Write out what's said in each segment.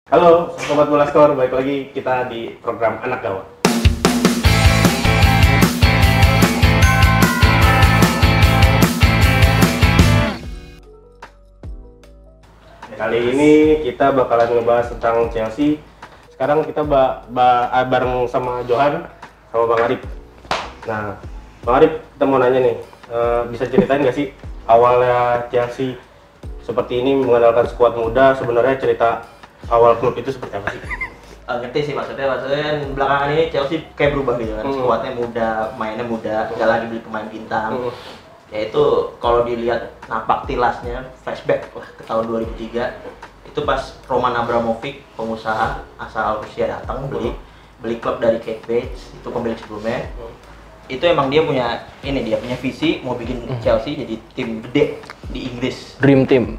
Halo Sobat Bola Skor, balik lagi kita di program Anak Gawang. Kali ini kita bakalan ngebahas tentang Chelsea. Sekarang kita bareng sama Johan, sama Bang Arif. Nah, Bang Arif, kita mau nanya nih, bisa ceritain nggak sih awalnya Chelsea seperti ini mengandalkan skuad muda? Sebenarnya cerita awal klub itu seperti apa sih? Ngerti sih maksudnya belakangan ini Chelsea kayak berubah gitu kan, skuadnya muda, mainnya muda, nggak lagi beli pemain bintang. Ya itu kalau dilihat napak tilasnya flashback ke tahun 2003 itu pas Roman Abramovich, pengusaha asal Rusia, datang beli klub dari Kate Bates, itu pemilik sebelumnya. Itu emang dia punya visi mau bikin Chelsea jadi tim gede di Inggris, Dream Team.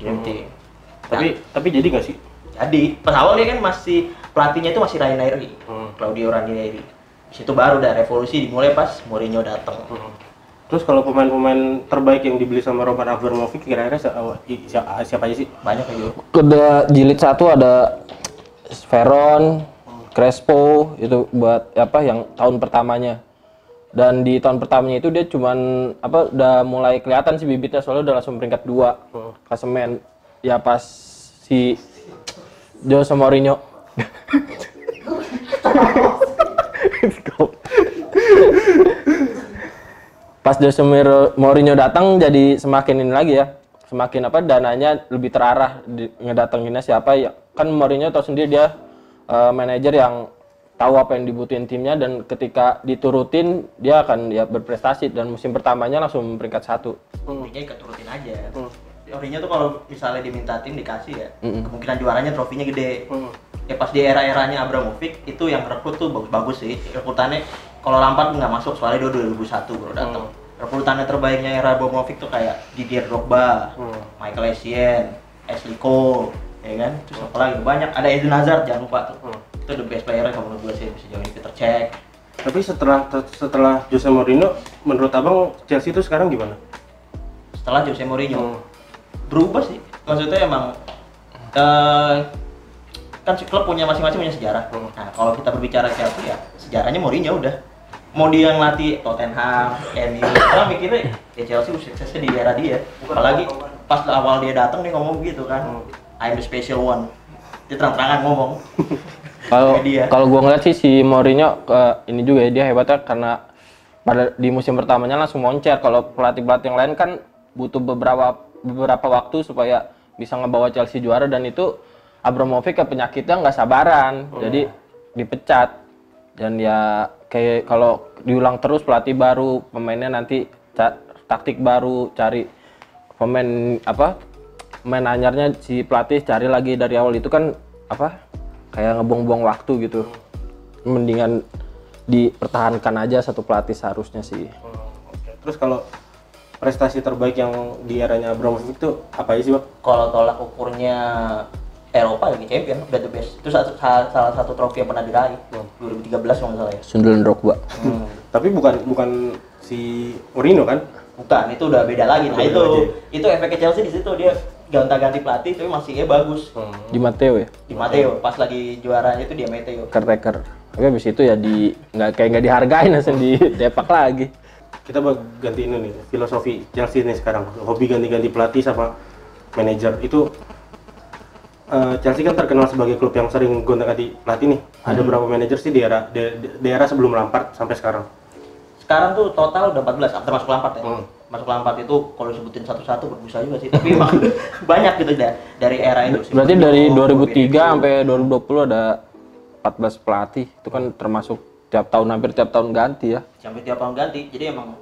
Tapi jadi nggak sih? Jadi pas awal dia kan masih pelatihnya itu masih Ranieri, Claudio Ranieri. Di situ baru udah revolusi dimulai pas Mourinho datang. Terus kalau pemain-pemain terbaik yang dibeli sama Roman Abramovich kira-kira siapa aja sih? Banyak kayak gitu. Udah jilid 1 ada Veron, Crespo, itu buat yang tahun pertamanya. Dan di tahun pertamanya itu dia cuman udah mulai kelihatan sih bibitnya, soalnya udah langsung peringkat 2 klasemen. Ya pas si Jose Mourinho pas Jose Mourinho datang jadi semakin ini lagi ya, semakin dananya lebih terarah ngedatanginnya siapa ya. Kan Mourinho tahu sendiri dia manajer yang tahu apa yang dibutuhin timnya, dan ketika diturutin dia akan berprestasi, dan musim pertamanya langsung peringkat 1. Mourinho ikut turutin aja. Mourinho tuh kalau misalnya diminta tim dikasih ya, kemungkinan juaranya trofinya gede. Ya pas di era-eranya Abramovich itu yang rekrut tuh bagus-bagus sih. Rekrutannya kalau Lampard nggak masuk soalnya dia 2001 baru datang. Rekrutannya terbaiknya era Abramovich tuh kayak Didier Drogba, Michael Essien, Ashley Cole, ya kan? Terus apa lagi? Banyak. Ada Eden Hazard, jangan lupa tuh. Itu the best player kalau menurut gue sih, bisa jauh ini Peter Cech. Tapi setelah Jose Mourinho, menurut abang Chelsea itu sekarang gimana? Setelah Jose Mourinho berubah sih. Maksudnya emang kan si klub masing-masing punya sejarah. Nah, kalau kita berbicara Chelsea ya sejarahnya Mourinho udah. Mau dia ngelatih Tottenham, MU, orang mikirnya ya Chelsea suksesnya di era dia. Apalagi pas awal dia datang dia ngomong gitu kan, I'm the special one. Dia terang-terangan ngomong. Kalau gue ngeliat sih si Mourinho ini juga ya, dia hebatnya karena di musim pertamanya langsung moncer. Kalau pelatih-pelatih yang lain kan butuh beberapa waktu supaya bisa ngebawa Chelsea juara, dan itu Abramovich penyakitnya nggak sabaran, jadi dipecat. Dan ya kayak kalau diulang terus, pelatih baru, pemainnya nanti taktik baru, cari pemain anyarnya si pelatih cari lagi dari awal, itu kan kayak ngebuang-buang waktu gitu. Mendingan dipertahankan aja satu pelatih seharusnya sih. Terus kalau prestasi terbaik yang di eranya Abramovich itu apa aja sih, Bang? Kalau tolak ukurnya Eropa lagi champion, udah the best. Itu salah satu trofi yang pernah diraih 2013 kalau nggak salah ya. Sunderland Drogba. Tapi bukan si Mourinho kan? Bukan, itu udah beda lagi. Nah itu efeknya Chelsea di situ, dia gonta-ganti pelatih tapi masih bagus. Di Matteo ya? Di Matteo, pas lagi juaranya itu dia Matteo. Caretaker. Tapi habis itu ya nggak dihargain, langsung didepak lagi. Kita ganti ini nih, filosofi Chelsea nih sekarang. Hobi ganti-ganti pelatih sama manajer. Itu Chelsea kan terkenal sebagai klub yang sering gonta-ganti pelatih nih. Ada berapa manajer sih di era sebelum Lampard sampai sekarang? Sekarang tuh total udah 14, termasuk Lampard ya. Masuk Lampard itu kalau disebutin satu-satu berbusa juga sih. Tapi emang banyak gitu dari era itu. Berarti dari 2003 sampai 2020 ada 14 pelatih. Itu kan termasuk hampir tiap tahun ganti ya. Sampai tiap tahun ganti. Jadi emang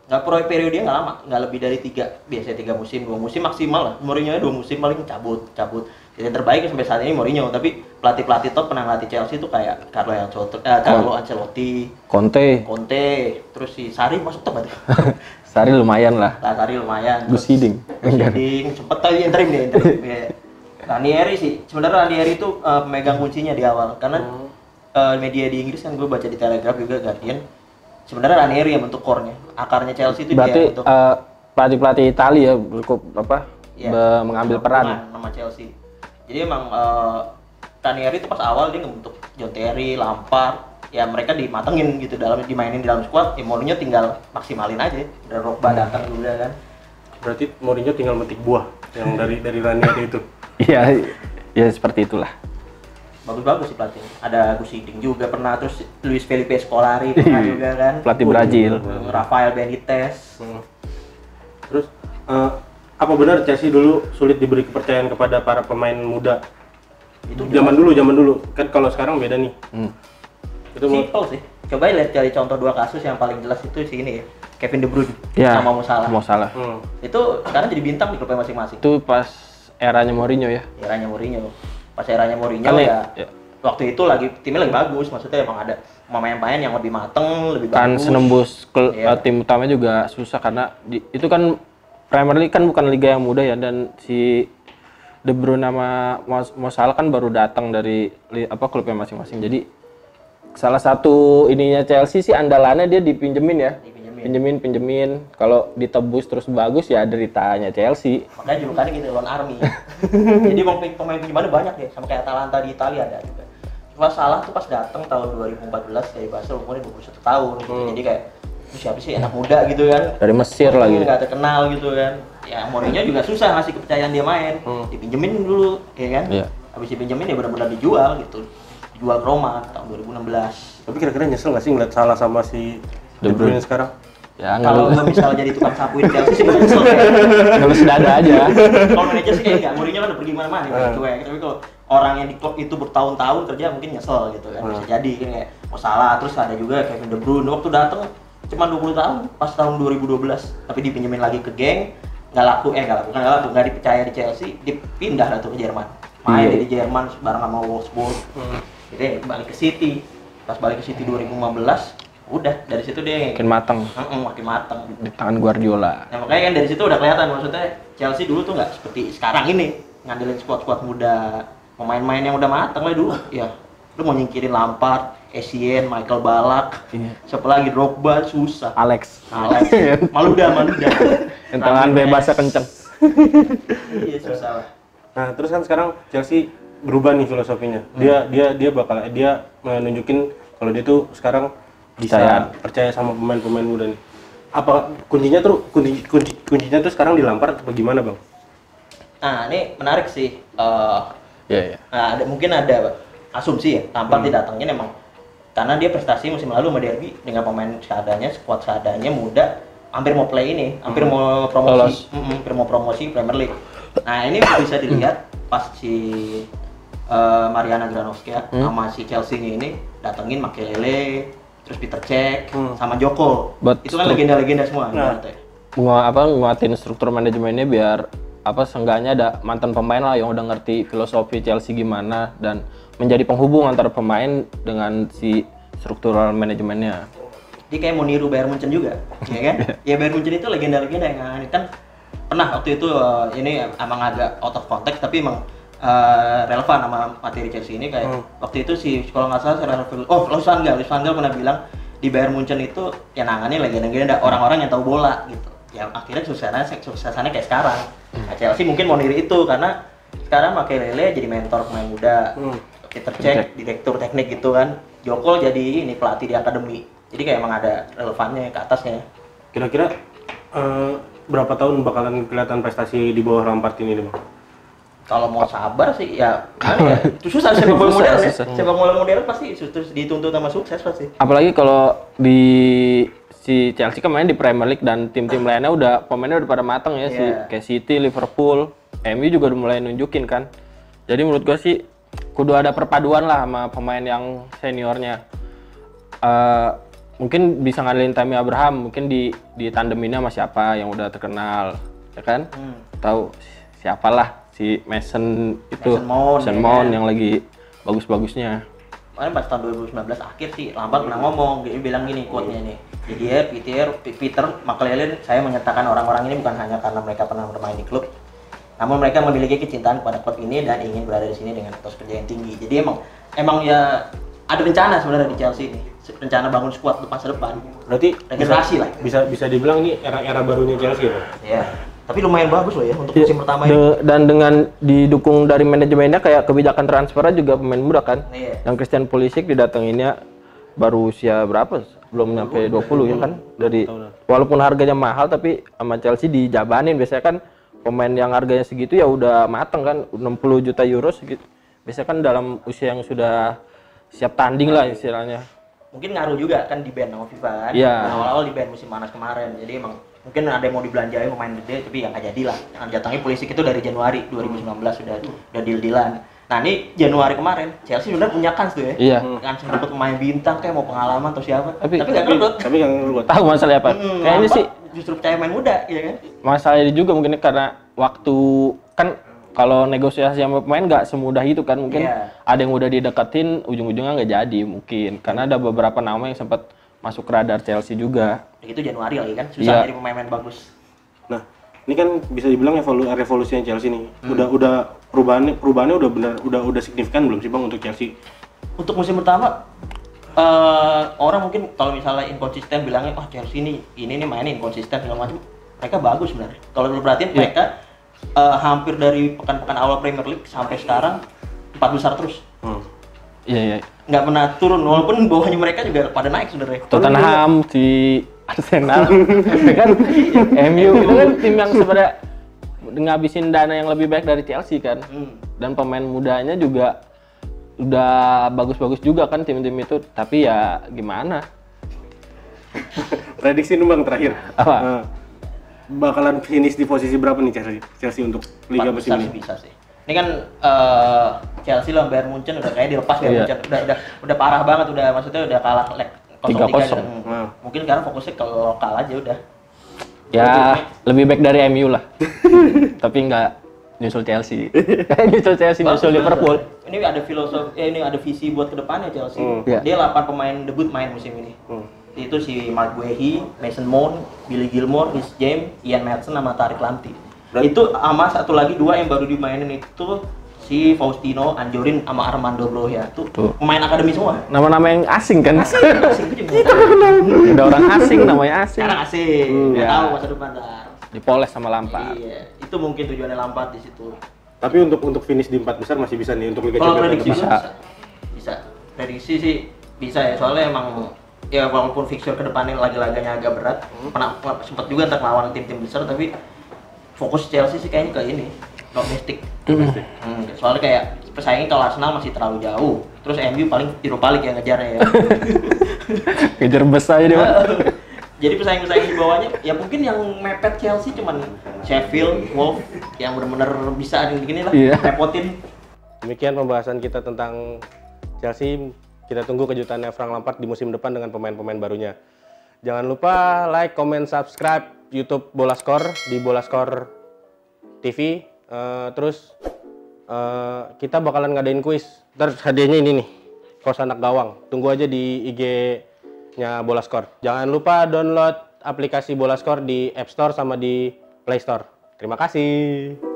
nggak periodenya nggak lama, nggak lebih dari 3, biasanya 3 musim, 2 musim maksimal lah. Mourinho 2 musim paling cabut. Jadi yang terbaik sampai saat ini Mourinho, tapi pelatih top pernah ngelatih Chelsea itu kayak Carlo Ancelotti, Conte, terus si Sarri masuk tempat ya. Sarri lumayan lah. Sarri lumayan. Gus Hiddink Sempet tadi interim dia. Ranieri sih, sebenarnya Ranieri itu pemegang kuncinya di awal, karena media di Inggris kan gue baca di Telegraph juga, Guardian. Sebenarnya Ranieri yang bentuk core-nya, akarnya Chelsea itu berarti dia bentuk. pelatih Italia ya cukup mengambil peran sama Chelsea. Jadi emang Ranieri itu pas awal dia ngebentuk John Terry, Lampard, ya mereka dimatengin gitu dimainin di dalam squad, ya Mourinho tinggal maksimalin aja. Udah Drogba datang juga kan. Berarti Mourinho tinggal metik buah yang dari Ranieri itu. Iya, ya seperti itulah. Bagus-bagus sih pelatihnya. Ada Gus Hiddink juga pernah, terus Luis Felipe Scolari pernah juga kan. Pelatih Brazil. Rafael Benitez. Terus apa benar Chelsea dulu sulit diberi kepercayaan kepada para pemain muda? Itu zaman dulu kan, kalau sekarang beda nih. Itu simple sih. Coba lihat cari contoh 2 kasus yang paling jelas itu si ini ya, Kevin De Bruyne ya, sama Mo Salah. Mo Salah. Itu sekarang jadi bintang di klubnya masing-masing. Itu pas eranya Mourinho ya. Eranya Mourinho. Pas eranya Mourinho kan ya. Waktu itu timnya lagi bagus, maksudnya emang ada pemain-pemain yang lebih mateng, lebih kan bagus. senembus tim utama juga susah karena itu kan Premier League kan bukan liga yang mudah ya, dan si De Bruyne sama Mo Salah kan baru datang dari klubnya masing-masing. Jadi salah satu ininya Chelsea sih andalannya dia dipinjemin ya. Pinjemin. Kalau ditebus terus bagus ya deritanya Chelsea. Makanya julukannya gitu, Lone Army. Jadi pemain pinjamannya banyak ya, sama kayak Atalanta di Italia ada juga. Cuma Salah tuh pas datang tahun 2014 dari Basel umurnya 21 tahun gitu. Jadi kayak siapa sih anak muda gitu kan. Dari Mesir lagi. Nggak terkenal gitu kan. Ya Mourinho juga susah ngasih kepercayaan dia main. Dipinjemin dulu, ya kan? Iya. Habis dipinjemin ya benar-benar dijual gitu. Dijual ke Roma tahun 2016. Tapi kira-kira nyesel nggak sih ngeliat Salah sama si De Bruyne sekarang? Ya, kalau gue misalnya jadi tukang sapuin Chelsea sih gue nyesel kayak. Nggak bisa dada aja. Kalau manajer sih kayak enggak, Mourinho kan udah pergi mana-mana ya, cuek. Tapi kalau orang yang di klub itu bertahun-tahun kerja mungkin nyesel gitu kan. Bisa jadi kan kayak Mo Salah, terus ada juga Kevin De Bruyne waktu datang cuma 20 tahun pas tahun 2012. Tapi dipinjemin lagi ke geng, nggak dipercaya di Chelsea, dipindah lah tuh ke Jerman. Main di Jerman bareng sama Wolfsburg. Jadi balik ke City. Pas balik ke City 2015 udah dari situ dia makin matang di tangan Guardiola. Nah makanya kan dari situ udah kelihatan, maksudnya Chelsea dulu tuh nggak seperti sekarang ini ngandelin squad muda, pemain-pemain yang udah matang lah dulu. Ya lu mau nyingkirin Lampard, Essien, Michael Ballack, siapa lagi, Drogba, susah. Alex Maluda yang tangan bebasnya kenceng. Iya susah lah. Nah terus kan sekarang Chelsea berubah nih filosofinya. Dia menunjukin kalau dia tuh sekarang bisa percaya sama pemain-pemain muda nih. Apa kuncinya tuh sekarang di Lampard atau gimana, Bang? Nah, ini menarik sih. Nah, mungkin ada asumsi ya, Lampard didatangin emang karena dia prestasi musim lalu sama Derby dengan pemain seadanya, skuad seadanya, muda, hampir mau play ini, hampir mau promosi Premier League. Nah, ini bisa dilihat pas si Mariana Granovsky sama si Chelsea-nya ini datengin Makelele, terus Peter Cech, sama Joko. Itu kan legenda-legenda semua. Nguatin struktur manajemennya biar seenggaknya ada mantan pemain lah yang udah ngerti filosofi Chelsea gimana dan menjadi penghubung antara pemain dengan si struktural manajemennya. Dia kayak mau niru Bayern Munchen juga, ya kan? Ya Bayern Munchen itu legenda-legenda yang kan pernah waktu itu ini emang agak out of context tapi emang relevan sama materi Chelsea ini kayak waktu itu kalau nggak salah Luis Van Gaal pernah bilang di Bayern Munchen itu yang nangannya legenda-legenda orang-orang yang tahu bola gitu. Ya akhirnya suksesannya kayak sekarang. Nah, Chelsea mungkin mau niru itu karena sekarang Makelele jadi mentor pemain muda, Peter Cech direktur teknik gitu kan, Joko jadi ini pelatih di akademi. Jadi kayak emang ada relevannya ke atasnya. Kira-kira berapa tahun bakalan kelihatan prestasi di bawah Lampard ini, Bang? Kalau mau sabar sih ya, itu susah sepak bola modern ya. Sepak bola modern pasti dituntut sama sukses pasti. Apalagi kalau di si Chelsea kemarin di Premier League dan tim-tim lainnya pemainnya udah pada matang ya, kayak City, Liverpool, MU juga udah mulai nunjukin kan. Jadi menurut gua sih kudu ada perpaduan lah sama pemain yang seniornya. Mungkin bisa ngandelin Tammy Abraham, mungkin di tandeminnya sama siapa yang udah terkenal, ya kan? Tahu siapalah si Mason Mount yang lagi bagus-bagusnya. Kemarin pas tahun 2019 akhir sih Lampard pernah ngomong, dia bilang gini quote-nya nih. Peter Makelele, saya menyatakan orang-orang ini bukan hanya karena mereka pernah bermain di klub, namun mereka memiliki kecintaan kepada klub ini dan ingin berada di sini dengan etos kerja yang tinggi. Jadi emang ya ada rencana sebenarnya di Chelsea ini, rencana bangun skuad untuk masa depan. Berarti regenerasi lah. Bisa dibilang ini era barunya Chelsea ya? Iya. Tapi lumayan bagus loh ya untuk musim pertama ini. Dan dengan didukung dari manajemennya kayak kebijakan transfernya juga pemain muda kan. Iya. Yang Christian Pulisic didatanginnya baru usia berapa? Belum nyampe 20 ya kan. Dari walaupun harganya mahal tapi sama Chelsea dijabanin. Biasanya kan pemain yang harganya segitu ya udah mateng kan, 60 juta euro segitu. Biasanya kan dalam usia yang sudah siap tanding lah istilahnya. Mungkin ngaruh juga kan di ban sama FIFA kan. Iya. Awal-awal di ban musim panas kemarin. Jadi emang mungkin ada yang mau dibelanjain pemain gede tapi yang nggak jadi lah. Yang datangnya Pulisic itu dari Januari 2019 udah deal-dealan. Nah ini Januari kemarin Chelsea sebenarnya punya kans tuh ya. Iya. Kan dapat pemain bintang kayak mau pengalaman atau siapa. Tapi nggak ngerut. Tapi nggak ngerut. Tahu masalahnya apa? Kayaknya sih justru percaya main muda ya kan. masalahnya juga mungkin karena waktu kan kalau negosiasi sama pemain nggak semudah itu kan, mungkin ada yang udah dideketin ujung-ujungnya nggak jadi mungkin karena ada beberapa nama yang sempat masuk ke radar Chelsea juga. Itu Januari lagi kan susah nyari pemain bagus. Nah ini kan bisa dibilang revolusinya Chelsea nih. Udah perubahannya udah signifikan belum sih Bang untuk Chelsea? Untuk musim pertama orang mungkin kalau misalnya inkonsisten bilangnya Chelsea ini nih mainnya inkonsisten segala macam. Mereka bagus sebenarnya. Kalau lu perhatiin mereka hampir dari pekan-pekan awal Premier League sampai sekarang 4 besar terus. Iya. Nggak pernah turun walaupun bawahnya mereka juga pada naik sebenarnya. Tottenham, si Arsenal, kan MU itu kan tim yang sebenarnya ngabisin dana yang lebih baik dari Chelsea kan. Dan pemain mudanya juga udah bagus-bagus juga kan tim-tim itu. Tapi ya gimana? Prediksi nih Bang terakhir. Apa? Bakalan finish di posisi berapa nih Chelsea untuk Liga musim ini? Bisa sih. Ini kan Chelsea lawan Bayern Munchen udah kayak dilepas Bayern Munchen. Udah parah banget, maksudnya udah kalah leg 0-3 gitu. Mungkin sekarang fokusnya ke lokal aja udah. Ya, lebih baik dari MU lah. Tapi nggak nyusul Chelsea. Nyusul Liverpool. Ini ada ini ada visi buat kedepannya Chelsea. Dia 8 pemain debut main musim ini. Itu si Mark Guehi, Mason Mount, Billy Gilmore, Reece James, Ian Maatsen sama Tariq Lamptey. Itu sama satu lagi 2 yang baru dimainin itu si Faustino Anjorin sama Armando Broja. Tuh pemain akademi semua. Nama-nama yang asing kan? Asing Kita ada orang asing namanya asing. Sekarang asing. Nggak tahu masa depan dah. Dipoles sama Lampard. Iya, itu mungkin tujuannya Lampard di situ. Tapi untuk finish di 4 besar masih bisa nih untuk Liga Kalau Champions. prediksi bisa. Prediksi sih bisa ya, soalnya emang ya walaupun fixture kedepannya lagi-laganya agak berat, pernah sempat juga ntar lawan tim-tim besar, tapi fokus Chelsea sih kayaknya ke ini domestik. Soalnya kayak pesaingnya kalau Arsenal masih terlalu jauh, terus MU paling Europa League yang ngejarnya ya. Kejar bus aja dia. Jadi pesaing-pesaing di bawahnya ya mungkin yang mepet Chelsea cuman Sheffield, Wolves yang benar-benar bisa gini lah, repotin. Demikian pembahasan kita tentang Chelsea. Kita tunggu kejutannya Frank Lampard di musim depan dengan pemain-pemain barunya. Jangan lupa like, comment, subscribe YouTube Bola Skor di Bola Skor TV. Terus kita bakalan ngadain kuis. Terus hadiahnya ini nih, kaos anak gawang. Tunggu aja di IG-nya Bola Skor. Jangan lupa download aplikasi Bola Skor di App Store sama di Play Store. Terima kasih.